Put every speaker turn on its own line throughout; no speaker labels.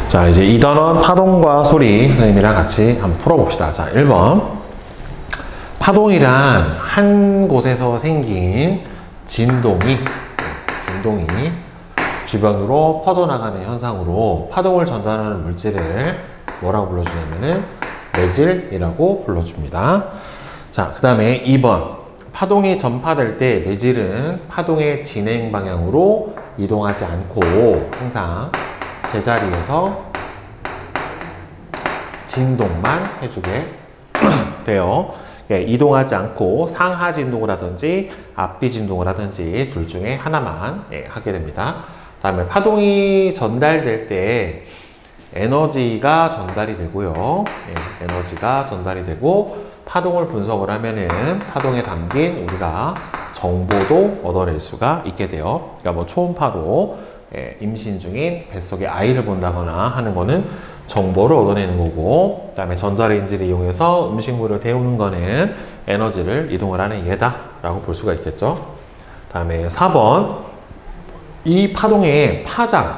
자, 이제 이 단원 파동과 소리 선생님이랑 같이 한번 풀어봅시다. 자, 1번. 파동이란 한 곳에서 생긴 진동이 주변으로 퍼져나가는 현상으로 파동을 전달하는 물질을 뭐라고 불러주냐면은 매질이라고 불러줍니다. 자, 그 다음에 2번. 파동이 전파될 때 매질은 파동의 진행 방향으로 이동하지 않고 항상 제자리에서 진동만 해주게 돼요. 예, 이동하지 않고 상하 진동을 하든지 앞뒤 진동을 하든지 둘 중에 하나만 하게 됩니다. 다음에 파동이 전달될 때 에너지가 전달이 되고요. 에너지가 전달이 되고 파동을 분석을 하면은 파동에 담긴 우리가 정보도 얻어낼 수가 있게 돼요. 그러니까 뭐 초음파로 임신 중인 뱃속에 아이를 본다거나 하는 거는 정보를 얻어내는 거고, 그 다음에 전자레인지를 이용해서 음식물을 데우는 거는 에너지를 이동을 하는 예다 라고 볼 수가 있겠죠. 그 다음에 4번. 이 파동의 파장은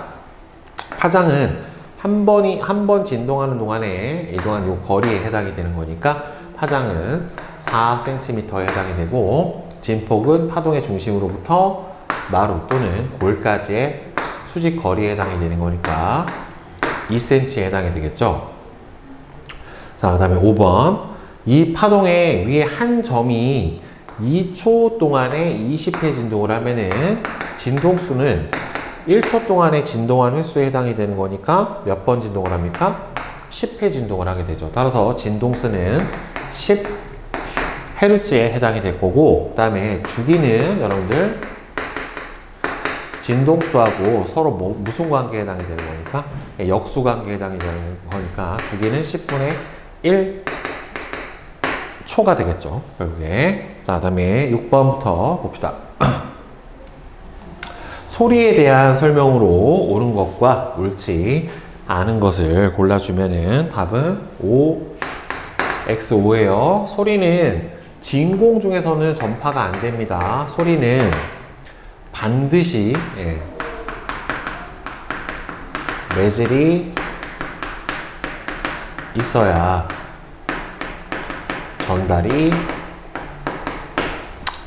한 번 진동하는 동안에 이동한 요 거리에 해당이 되는 거니까 파장은 4cm에 해당이 되고, 진폭은 파동의 중심으로부터 마루 또는 골까지의 수직 거리에 해당이 되는 거니까 2cm에 해당이 되겠죠. 자, 그 다음에 5번. 이 파동의 위에 한 점이 2초 동안에 20회 진동을 하면은 진동수는 1초 동안에 진동한 횟수에 해당이 되는 거니까 몇 번 진동을 합니까? 10회 진동을 하게 되죠. 따라서 진동수는 10Hz에 해당이 될 거고, 그 다음에 주기는 여러분들 진동수하고 서로 무슨 관계에 해당이 되는 거니까? 역수 관계에 해당이 되는 거니까 주기는 10분의 1 초가 되겠죠, 결국에. 자, 그 다음에 6번부터 봅시다. 소리에 대한 설명으로 옳은 것과 옳지 않은 것을 골라주면은 답은 X5예요. 소리는 진공 중에서는 전파가 안 됩니다. 소리는 반드시 매질이 있어야 전달이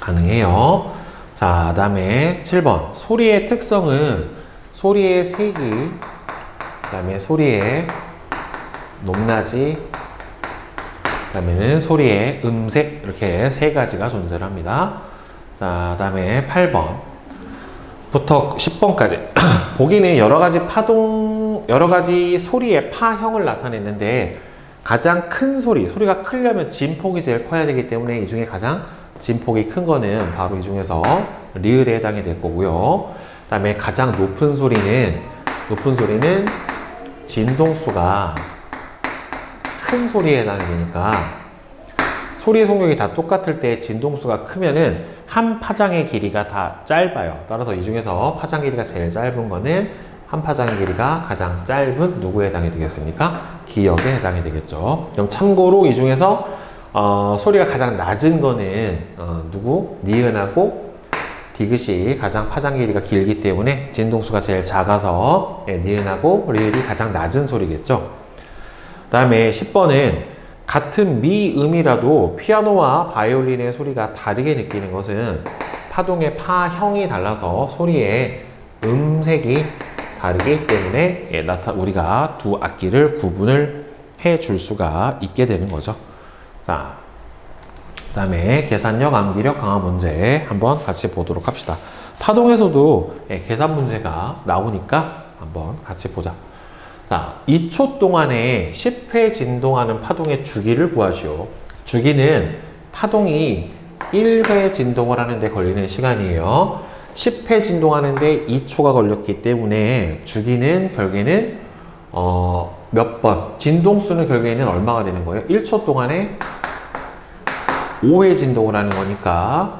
가능해요. 자, 그 다음에 7번. 소리의 특성은 소리의 색이, 그 다음에 소리의 높낮이, 그 다음에는 소리의 음색, 이렇게 세 가지가 존재합니다. 자, 그 다음에 8번 부터 10번까지. 보기는 여러 가지 소리의 파형을 나타냈는데 가장 큰 소리가 크려면 진폭이 제일 커야 되기 때문에 이 중에 가장 진폭이 큰 거는 바로 이 중에서 리을에 해당이 될 거고요. 그 다음에 가장 높은 소리는 진동수가 큰 소리에 해당이 되니까 소리의 속력이 다 똑같을 때 진동수가 크면은 한 파장의 길이가 다 짧아요. 따라서 이 중에서 파장 길이가 제일 짧은 거는 한 파장의 길이가 가장 짧은 누구에 해당이 되겠습니까? 기역에 해당이 되겠죠. 그럼 참고로 이 중에서 소리가 가장 낮은 거는 누구? 니은하고 디귿이 가장 파장 길이가 길기 때문에 진동수가 제일 작아서 니은하고 리을이 가장 낮은 소리겠죠. 그 다음에 10번은 같은 미음이라도 피아노와 바이올린의 소리가 다르게 느끼는 것은 파동의 파형이 달라서 소리의 음색이 다르기 때문에 우리가 두 악기를 구분을 해 줄 수가 있게 되는 거죠. 자, 그 다음에 계산력, 암기력, 강화 문제 한번 같이 보도록 합시다. 파동에서도 계산 문제가 나오니까 한번 같이 보자. 자, 2초 동안에 10회 진동하는 파동의 주기를 구하시오. 주기는 파동이 1회 진동을 하는데 걸리는 시간이에요. 10회 진동하는데 2초가 걸렸기 때문에 주기는 결국에는 몇 번, 진동수는 결국에는 얼마가 되는 거예요? 1초 동안에 5회 진동을 하는 거니까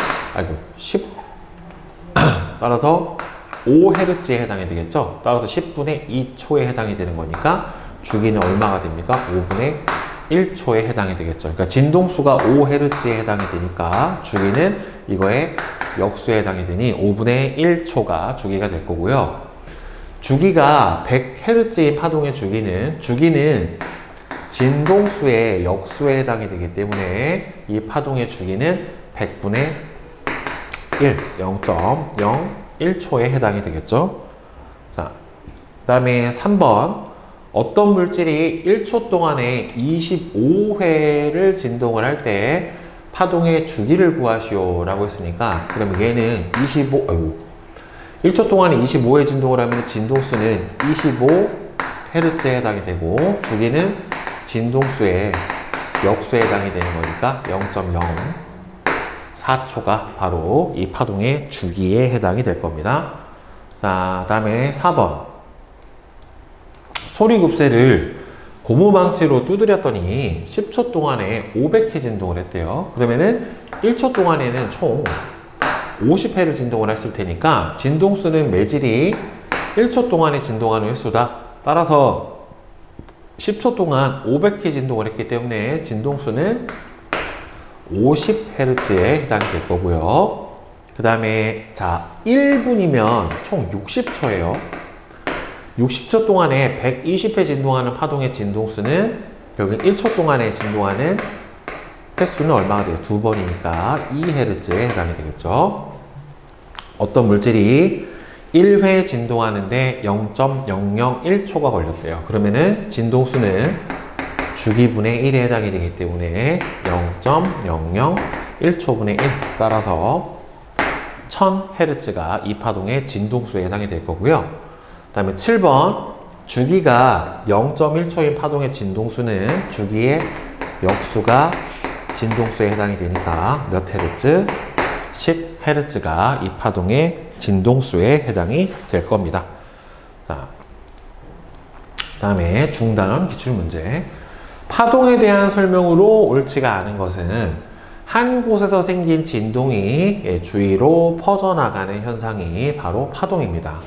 따라서 5Hz에 해당이 되겠죠. 따라서 10분의 2초에 해당이 되는 거니까 주기는 얼마가 됩니까? 5분의 1초에 해당이 되겠죠. 그러니까 진동수가 5Hz에 해당이 되니까 주기는 이거의 역수에 해당이 되니 5분의 1초가 주기가 될 거고요. 주기가 100Hz인 파동의 주기는 진동수의 역수에 해당이 되기 때문에 이 파동의 주기는 100분의 1, 0.01초에 해당이 되겠죠. 자, 그 다음에 3번. 어떤 물질이 1초 동안에 25회를 진동을 할 때 파동의 주기를 구하시오 라고 했으니까, 그럼 얘는 1초 동안에 25회 진동을 하면 진동수는 25Hz에 해당이 되고, 주기는 진동수의 역수에 해당이 되는 거니까 0.04초가 바로 이 파동의 주기에 해당이 될 겁니다. 자, 다음에 4번. 소리급새를 고무망치로 두드렸더니 10초 동안에 500회 진동을 했대요. 그러면은 1초 동안에는 총 50회를 진동을 했을 테니까 진동수는 매질이 1초 동안에 진동하는 횟수다. 따라서 10초 동안 500회 진동을 했기 때문에 진동수는 50Hz에 해당이 될 거고요. 그 다음에 자 1분이면 총 60초예요. 60초 동안에 120회 진동하는 파동의 진동수는 여기 1초 동안에 진동하는 횟수는 얼마가 돼요? 2번이니까 2Hz에 해당이 되겠죠. 어떤 물질이 1회 진동하는데 0.001초가 걸렸대요. 그러면은 진동수는 주기분의 1에 해당이 되기 때문에 0.001초분의 1 따라서 1000Hz가 이 파동의 진동수에 해당이 될 거고요. 그 다음에 7번. 주기가 0.1초인 파동의 진동수는 주기의 역수가 진동수에 해당이 되니까 몇 Hz? 10Hz가 이 파동의 진동수에 해당이 될 겁니다. 자, 그 다음에 중단원 기출문제. 파동에 대한 설명으로 옳지가 않은 것은 한 곳에서 생긴 진동이 주위로 퍼져나가는 현상이 바로 파동입니다.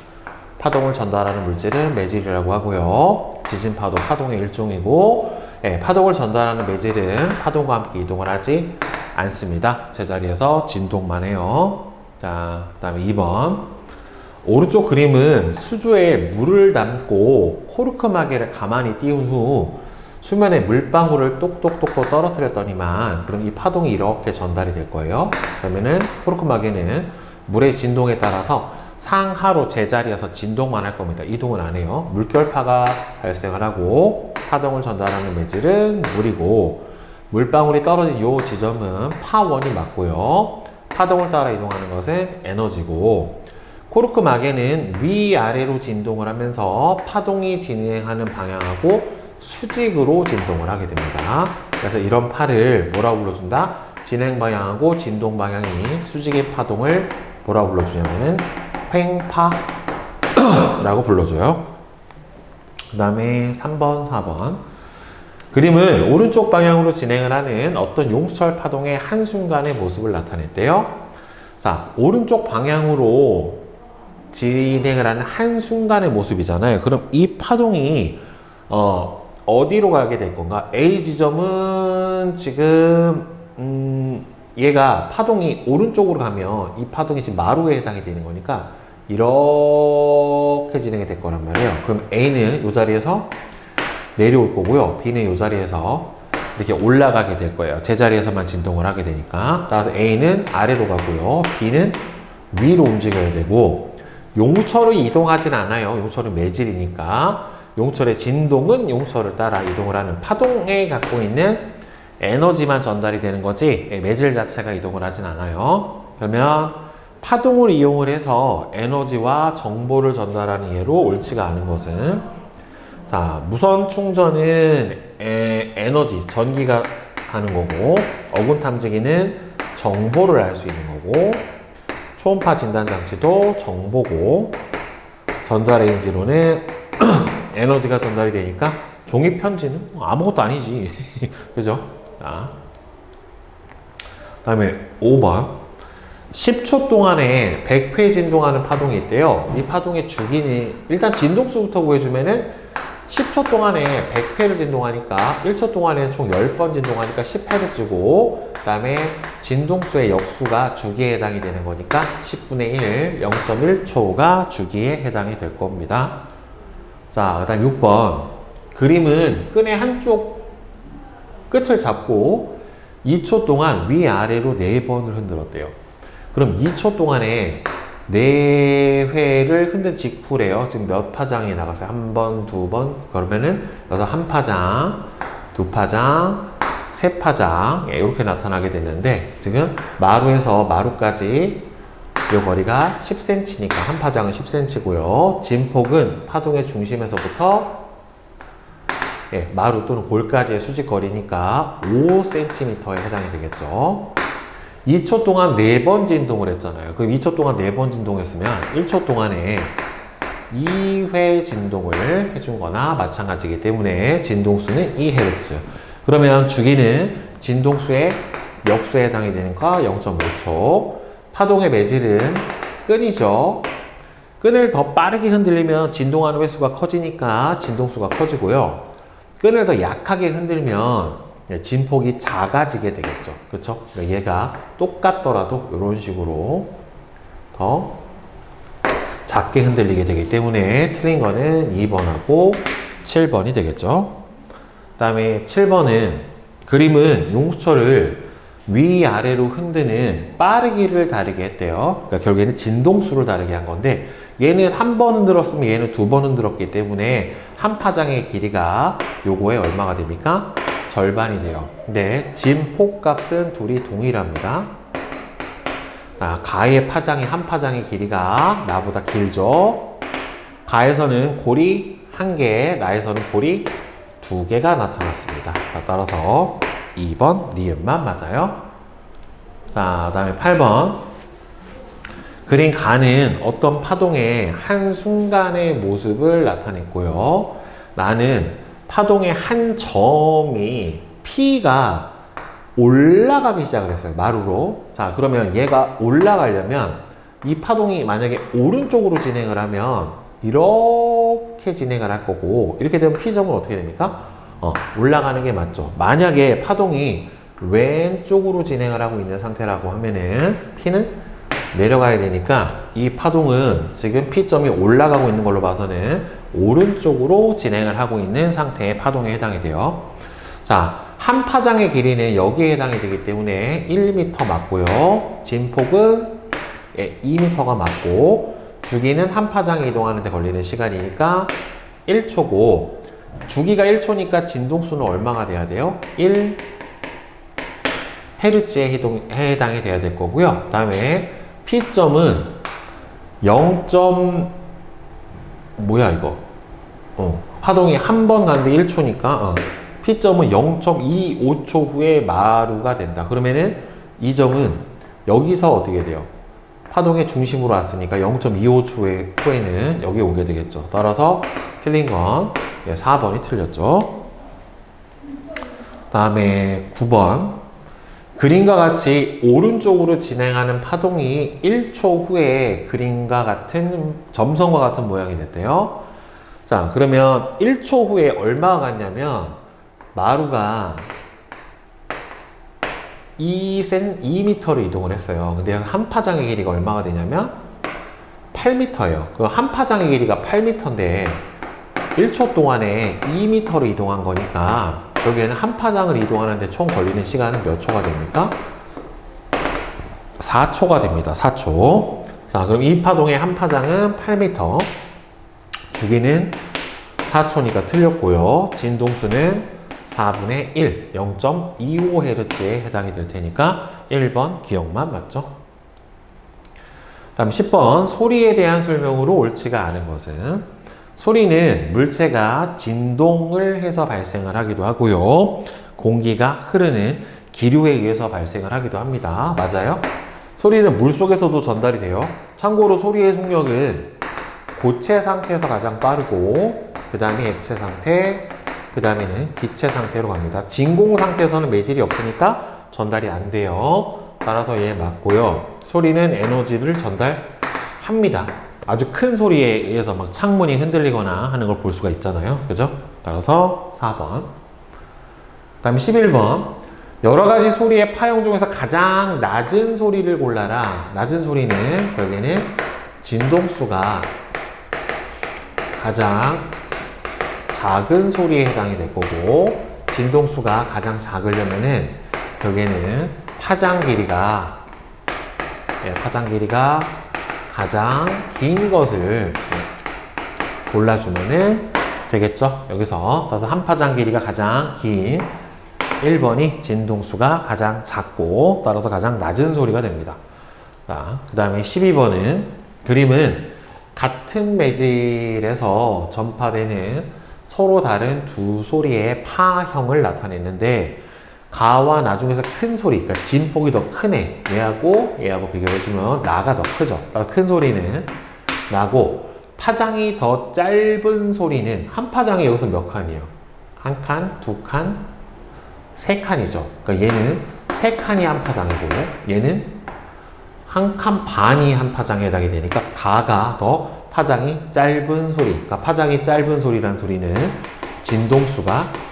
파동을 전달하는 물질은 매질이라고 하고요. 지진파도 파동의 일종이고, 파동을 전달하는 매질은 파동과 함께 이동을 하지 않습니다. 제자리에서 진동만 해요. 자, 그 다음에 2번. 오른쪽 그림은 수조에 물을 담고 코르크 마개를 가만히 띄운 후 수면에 물방울을 똑똑똑똑 떨어뜨렸더니만, 그럼 이 파동이 이렇게 전달이 될 거예요. 그러면은 코르크 마개는 물의 진동에 따라서 상하로 제자리에서 진동만 할 겁니다. 이동은 안 해요. 물결파가 발생을 하고, 파동을 전달하는 매질은 물이고, 물방울이 떨어진 이 지점은 파원이 맞고요. 파동을 따라 이동하는 것은 에너지고, 코르크 마개는 위아래로 진동을 하면서 파동이 진행하는 방향하고 수직으로 진동을 하게 됩니다. 그래서 이런 파를 뭐라고 불러준다? 진행 방향하고 진동 방향이 수직의 파동을 뭐라고 불러주냐면은 횡파라고 불러줘요. 그 다음에 3번, 4번. 그림은 오른쪽 방향으로 진행을 하는 어떤 용수철 파동의 한순간의 모습을 나타냈대요. 자, 오른쪽 방향으로 진행을 하는 한순간의 모습이잖아요. 그럼 이 파동이 어디로 가게 될 건가? A 지점은 지금 얘가 파동이 오른쪽으로 가면 이 파동이 지금 마루에 해당이 되는 거니까 이렇게 진행이 될 거란 말이에요. 그럼 A는 이 자리에서 내려올 거고요. B는 이 자리에서 이렇게 올라가게 될 거예요. 제자리에서만 진동을 하게 되니까. 따라서 A는 아래로 가고요. B는 위로 움직여야 되고, 용철이 이동하진 않아요. 용철은 매질이니까. 용철의 진동은 용철을 따라 이동을 하는 파동에 갖고 있는 에너지만 전달이 되는 거지 매질 자체가 이동을 하진 않아요. 그러면 파동을 이용을 해서 에너지와 정보를 전달하는 예로 옳지가 않은 것은, 자, 무선 충전은 에너지, 전기가 하는 거고, 어군 탐지기는 정보를 알 수 있는 거고, 초음파 진단 장치도 정보고, 전자레인지로는 에너지가 전달이 되니까 종이 편지는 아무것도 아니지. 그죠? 자, 다음에 5번. 10초 동안에 100회 진동하는 파동이 있대요. 이 파동의 주기는 일단 진동수부터 구해주면은 10초 동안에 100회를 진동하니까 1초 동안에는 총 10번 진동하니까 10Hz고, 다음에 진동수의 역수가 주기에 해당이 되는 거니까 10분의 1, 0.1초가 주기에 해당이 될 겁니다. 자, 그 다음 6번. 그림은 끈의 한쪽 끝을 잡고 2초 동안 위아래로 4번을 흔들었대요. 그럼 2초 동안에 4회를 흔든 직후래요. 지금 몇 파장이 나갔어요? 1번, 2번. 그러면은 여기서 1파장, 2파장, 3파장. 이렇게 나타나게 됐는데, 지금 마루에서 마루까지 이 거리가 10cm니까 한 파장은 10cm고요. 진폭은 파동의 중심에서부터 마루 또는 골까지의 수직 거리니까 5cm에 해당이 되겠죠. 2초 동안 4번 진동을 했잖아요. 그럼 2초 동안 4번 진동했으면 1초 동안에 2회 진동을 해준 거나 마찬가지이기 때문에 진동수는 2Hz. 그러면 주기는 진동수의 역수에 해당이 되니까 0.5초. 파동의 매질은 끈이죠. 끈을 더 빠르게 흔들리면 진동하는 횟수가 커지니까 진동수가 커지고요. 끈을 더 약하게 흔들면 진폭이 작아지게 되겠죠. 그렇죠? 그러니까 얘가 똑같더라도 이런 식으로 더 작게 흔들리게 되기 때문에 틀린 거는 2번하고 7번이 되겠죠. 그 다음에 7번은 그림은 용수철을 위아래로 흔드는 빠르기를 다르게 했대요. 그러니까 결국에는 진동수를 다르게 한 건데 얘는 한 번 흔들었으면 얘는 2번 흔들었기 때문에 한 파장의 길이가 요거에 얼마가 됩니까? 절반이 돼요. 근데 진폭 값은 둘이 동일합니다. 가의 파장이 한 파장의 길이가 나보다 길죠. 가에서는 골이 1개, 나에서는 골이 2개가 나타났습니다. 따라서 2번 니은만 맞아요. 자, 그 다음에 8번. 그린 가는 어떤 파동의 한순간의 모습을 나타냈고요. 나는 파동의 한 점이 P가 올라가기 시작을 했어요. 마루로. 자, 그러면 얘가 올라가려면 이 파동이 만약에 오른쪽으로 진행을 하면 이렇게 진행을 할 거고, 이렇게 되면 P점은 어떻게 됩니까? 올라가는 게 맞죠. 만약에 파동이 왼쪽으로 진행을 하고 있는 상태라고 하면은 P는 내려가야 되니까 이 파동은 지금 P점이 올라가고 있는 걸로 봐서는 오른쪽으로 진행을 하고 있는 상태의 파동에 해당이 돼요. 자, 한 파장의 길이는 여기에 해당이 되기 때문에 1m 맞고요. 진폭은 2m가 맞고, 주기는 한 파장이 이동하는 데 걸리는 시간이니까 1초고, 주기가 1초니까 진동수는 얼마가 돼야 돼요? 1Hz에 해당이 돼야 될 거고요. 그 다음에 P점은 0. 뭐야 이거? 파동이 한 번 가는데 1초니까 P점은 0.25초 후에 마루가 된다. 그러면은 이 점은 여기서 어떻게 돼요? 파동의 중심으로 왔으니까 0.25초 후에는 여기 오게 되겠죠. 따라서 틀린 건 4번이 틀렸죠. 다음에 9번. 그림과 같이 오른쪽으로 진행하는 파동이 1초 후에 그림과 같은 점선과 같은 모양이 됐대요. 자, 그러면 1초 후에 얼마가 갔냐면 마루가 2m를 이동을 했어요. 근데 한 파장의 길이가 얼마가 되냐면 8m예요. 그 한 파장의 길이가 8m인데 1초 동안에 2m로 이동한 거니까 여기에는 한 파장을 이동하는데 총 걸리는 시간은 몇 초가 됩니까? 4초가 됩니다. 4초. 자, 그럼 이 파동의 한 파장은 8m. 주기는 4초니까 틀렸고요. 진동수는 4분의 1, 0.25Hz에 해당이 될 테니까 1번 기억만 맞죠? 다음 10번. 소리에 대한 설명으로 옳지가 않은 것은, 소리는 물체가 진동을 해서 발생을 하기도 하고요. 공기가 흐르는 기류에 의해서 발생을 하기도 합니다. 맞아요? 소리는 물속에서도 전달이 돼요. 참고로 소리의 속력은 고체 상태에서 가장 빠르고, 그 다음에 액체 상태, 그 다음에는 기체 상태로 갑니다. 진공 상태에서는 매질이 없으니까 전달이 안 돼요. 따라서 얘 맞고요. 소리는 에너지를 전달합니다. 아주 큰 소리에 의해서 막 창문이 흔들리거나 하는 걸 볼 수가 있잖아요. 그죠? 따라서 4번. 그 다음에 11번. 여러 가지 소리의 파형 중에서 가장 낮은 소리를 골라라. 낮은 소리는 결국에는 진동수가 가장 작은 소리에 해당이 될 거고, 진동수가 가장 작으려면은 결국에는 파장 길이가 가장 긴 것을 골라주면은 되겠죠. 여기서 따라서 한 파장 길이가 가장 긴 1번이 진동수가 가장 작고 따라서 가장 낮은 소리가 됩니다. 자, 그 다음에 12번은 그림은 같은 매질에서 전파되는 서로 다른 두 소리의 파형을 나타냈는데, 가와 나 중에서 큰 소리, 그러니까 진폭이 더 큰 애, 얘하고 비교해주면 나가 더 크죠. 그러니까 큰 소리는 나고, 파장이 더 짧은 소리는, 한 파장이 여기서 몇 칸이에요? 한 칸, 두 칸, 세 칸이죠. 그러니까 얘는 세 칸이 한 파장이고, 얘는 한 칸 반이 한 파장에 해당이 되니까 가가 더 파장이 짧은 소리. 그러니까 파장이 짧은 소리란 소리는 진동수가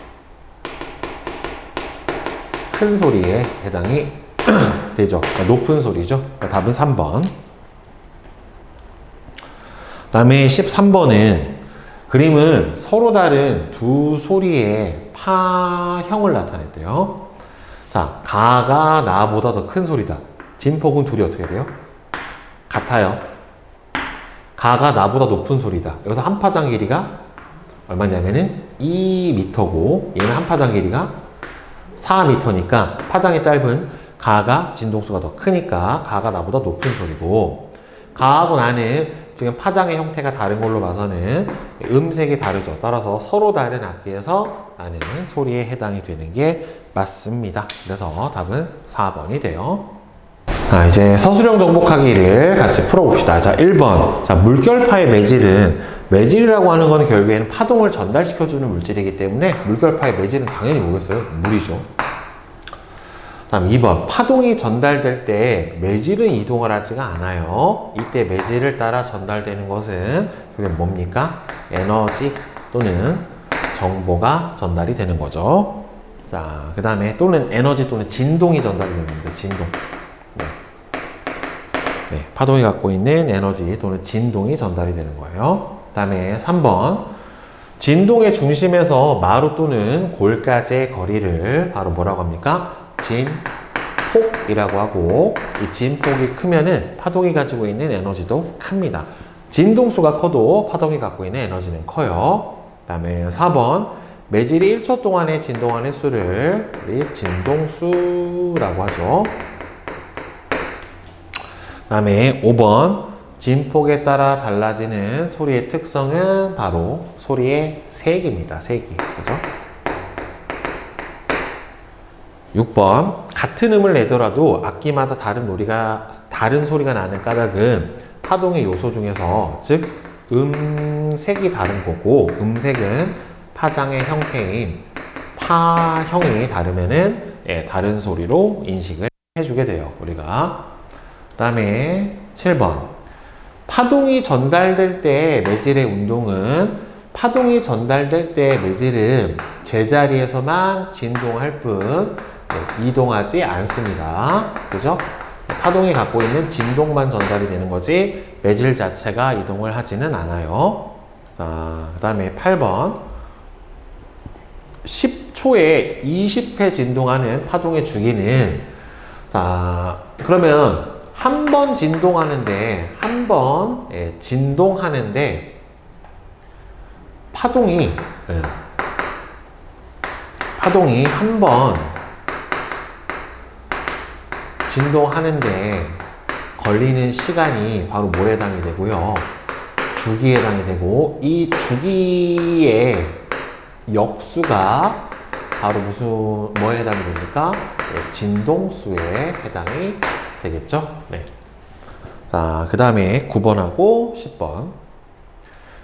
큰 소리에 해당이 되죠. 그러니까 높은 소리죠. 그러니까 답은 3번. 그 다음에 13번은 그림은 서로 다른 두 소리의 파형을 나타냈대요. 자, 가가 나보다 더 큰 소리다. 진폭은 둘이 어떻게 돼요? 같아요. 가가 나보다 높은 소리다. 여기서 한 파장 길이가 얼마냐면은 2m고 얘는 한 파장 길이가 4m니까 파장이 짧은 가가 진동수가 더 크니까 가가 나보다 높은 소리고, 가하고 나는 지금 파장의 형태가 다른 걸로 봐서는 음색이 다르죠. 따라서 서로 다른 악기에서 나는 소리에 해당이 되는 게 맞습니다. 그래서 답은 4번이 돼요. 자, 이제 서술형 정복하기를 같이 풀어봅시다. 자, 1번. 자, 물결파의 매질이라고 하는 거는 결국에는 파동을 전달시켜주는 물질이기 때문에 물결파의 매질은 당연히 뭐겠어요? 물이죠. 다음 2번. 파동이 전달될 때 매질은 이동을 하지가 않아요. 이때 매질을 따라 전달되는 것은 그게 뭡니까? 에너지 또는 정보가 전달이 되는 거죠. 자, 그 다음에 또는 에너지 또는 진동이 전달이 되는 겁니다. 진동. 네, 파동이 갖고 있는 에너지 또는 진동이 전달이 되는 거예요. 그 다음에 3번. 진동의 중심에서 마루 또는 골까지의 거리를 바로 뭐라고 합니까? 진폭이라고 하고, 이 진폭이 크면은 파동이 가지고 있는 에너지도 큽니다. 진동수가 커도 파동이 갖고 있는 에너지는 커요. 그 다음에 4번. 매질이 1초 동안에 진동하는 수를 우리 진동수라고 하죠. 그 다음에 5번. 진폭에 따라 달라지는 소리의 특성은 바로 소리의 색입니다. 색이. 그죠? 6번. 같은 음을 내더라도 악기마다 다른 소리가 나는 까닭은 파동의 요소 중에서, 즉 음색이 다른 거고, 음색은 파장의 형태인 파형이 다르면은 다른 소리로 인식을 해주게 돼요. 우리가. 그 다음에 7번. 파동이 전달될 때 매질의 운동은, 파동이 전달될 때 매질은 제자리에서만 진동할 뿐 이동하지 않습니다. 그죠? 파동이 갖고 있는 진동만 전달이 되는 거지 매질 자체가 이동을 하지는 않아요. 자, 그 다음에 8번. 10초에 20회 진동하는 파동의 주기는, 자, 그러면 한 번 진동하는데, 파동이 한 번 진동하는데 걸리는 시간이 바로 뭐에 해당이 되고요? 주기에 해당이 되고, 이 주기의 역수가 바로 뭐에 해당이 됩니까? 진동수에 해당이 되겠죠? 네. 자, 그 다음에 9번하고 10번.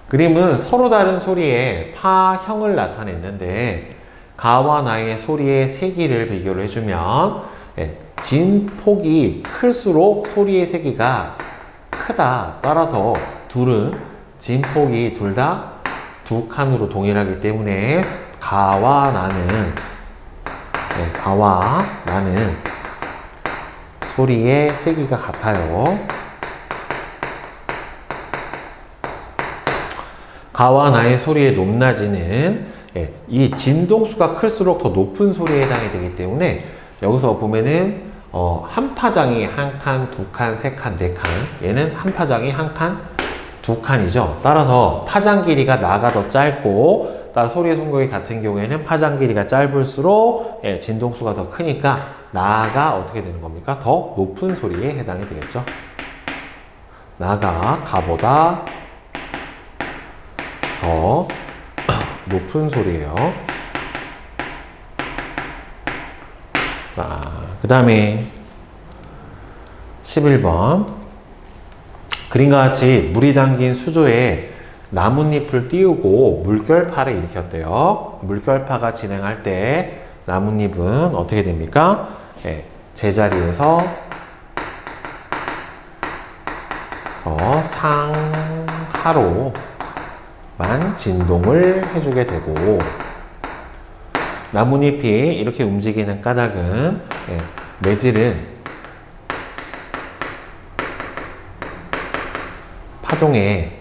그림은 서로 다른 소리의 파형을 나타냈는데, 가와 나의 소리의 세기를 비교를 해주면, 진폭이 클수록 소리의 세기가 크다. 따라서 둘은 진폭이 둘 다 두 칸으로 동일하기 때문에 가와 나는 네, 가와 나는 소리의 세기가 같아요. 가와 나의 소리의 높낮이는 이 진동수가 클수록 더 높은 소리에 해당이 되기 때문에 여기서 보면은 한 파장이 한 칸, 두 칸, 세 칸, 네 칸. 얘는 한 파장이 한 칸, 두 칸이죠. 따라서 파장 길이가 나가 더 짧고, 따라 소리의 송곡이 같은 경우에는 파장 길이가 짧을수록 진동수가 더 크니까 나가 어떻게 되는 겁니까? 더 높은 소리에 해당이 되겠죠. 나가 가보다 더 높은 소리예요. 자, 그 다음에 11번. 그림과 같이 물이 담긴 수조에 나뭇잎을 띄우고 물결파를 일으켰대요. 물결파가 진행할 때 나뭇잎은 어떻게 됩니까? 제자리에서 상하로만 진동을 해주게 되고, 나뭇잎이 이렇게 움직이는 까닭은 매질은 파동의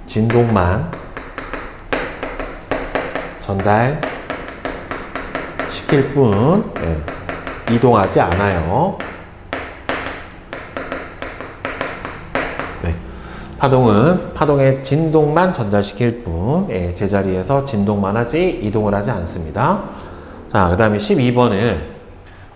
진동만 전달시킬 뿐 이동하지 않아요. 파동은 파동의 진동만 전달시킬 뿐 제자리에서 진동만 하지 이동을 하지 않습니다. 자, 그 다음에 12번은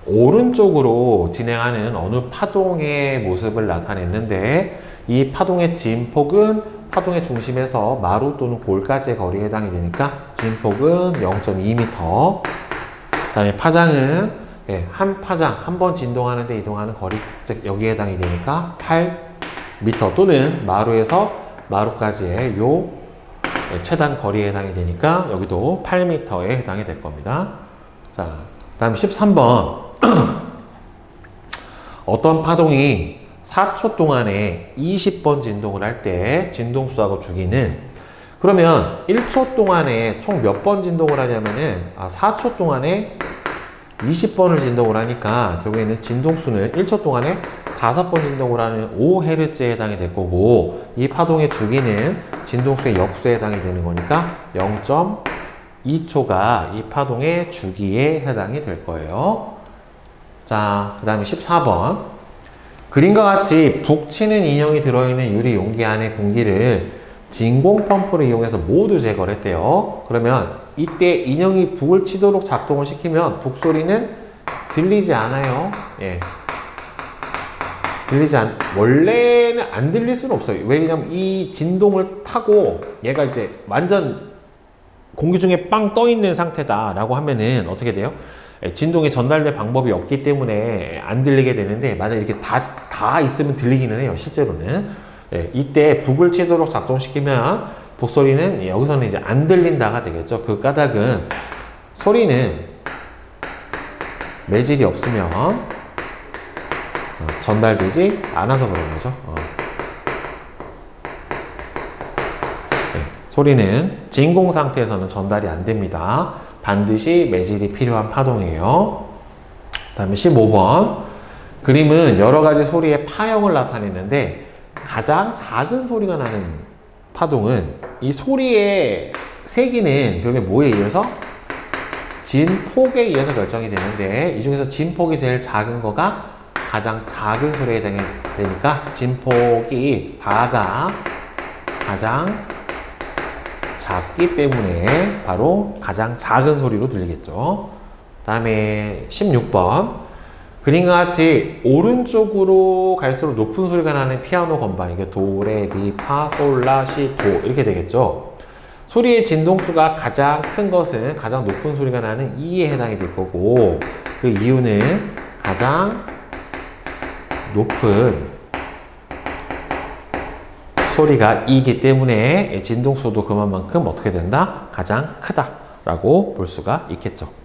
오른쪽으로 진행하는 어느 파동의 모습을 나타냈는데, 이 파동의 진폭은 파동의 중심에서 마루 또는 골까지의 거리에 해당이 되니까 진폭은 0.2m. 그 다음에 파장은 한 파장, 한 번 진동하는데 이동하는 거리, 즉 여기에 해당이 되니까 8m 또는 마루에서 마루까지의 요 최단 거리에 해당이 되니까 여기도 8m에 해당이 될 겁니다. 자, 그 다음에 13번. 어떤 파동이 4초 동안에 20번 진동을 할 때 진동수하고 주기는, 그러면 1초 동안에 총 몇 번 진동을 하냐면은 4초 동안에 20번을 진동을 하니까 결국에는 진동수는 1초 동안에 5번 진동을 하는 5Hz에 해당이 될 거고, 이 파동의 주기는 진동수의 역수에 해당이 되는 거니까 0.2초가 이 파동의 주기에 해당이 될 거예요. 자, 그 다음에 14번. 그림과 같이 북 치는 인형이 들어있는 유리 용기 안의 공기를 진공 펌프를 이용해서 모두 제거를 했대요. 그러면 이때 인형이 북을 치도록 작동을 시키면 북 소리는 들리지 않아요. 원래는 안 들릴 수는 없어요. 왜냐면 이 진동을 타고 얘가 이제 완전 공기 중에 빵 떠 있는 상태다라고 하면은 어떻게 돼요? 진동이 전달될 방법이 없기 때문에 안 들리게 되는데, 만약 이렇게 다 있으면 들리기는 해요, 실제로는. 이때 북을 치도록 작동시키면 북소리는 여기서는 이제 안 들린다가 되겠죠. 그 까닭은 소리는 매질이 없으면 전달되지 않아서 그런 거죠. 소리는 진공 상태에서는 전달이 안 됩니다. 반드시 매질이 필요한 파동이에요. 그 다음에 15번. 그림은 여러 가지 소리의 파형을 나타내는데, 가장 작은 소리가 나는 파동은 이 소리의 세기는 결국에 뭐에 의해서? 진폭에 의해서 결정이 되는데, 이 중에서 진폭이 제일 작은 거가 가장 작은 소리에 해당이 되니까 진폭이 다가 가장 작기 때문에 바로 가장 작은 소리로 들리겠죠. 다음에 16번. 그림과 같이 오른쪽으로 갈수록 높은 소리가 나는 피아노 건반, 이게 도, 레, 미, 파, 솔, 라, 시, 도 이렇게 되겠죠. 소리의 진동수가 가장 큰 것은 가장 높은 소리가 나는 E에 해당이 될 거고, 그 이유는 가장 높은 소리가 E이기 때문에 진동수도 그만큼 어떻게 된다? 가장 크다라고 볼 수가 있겠죠.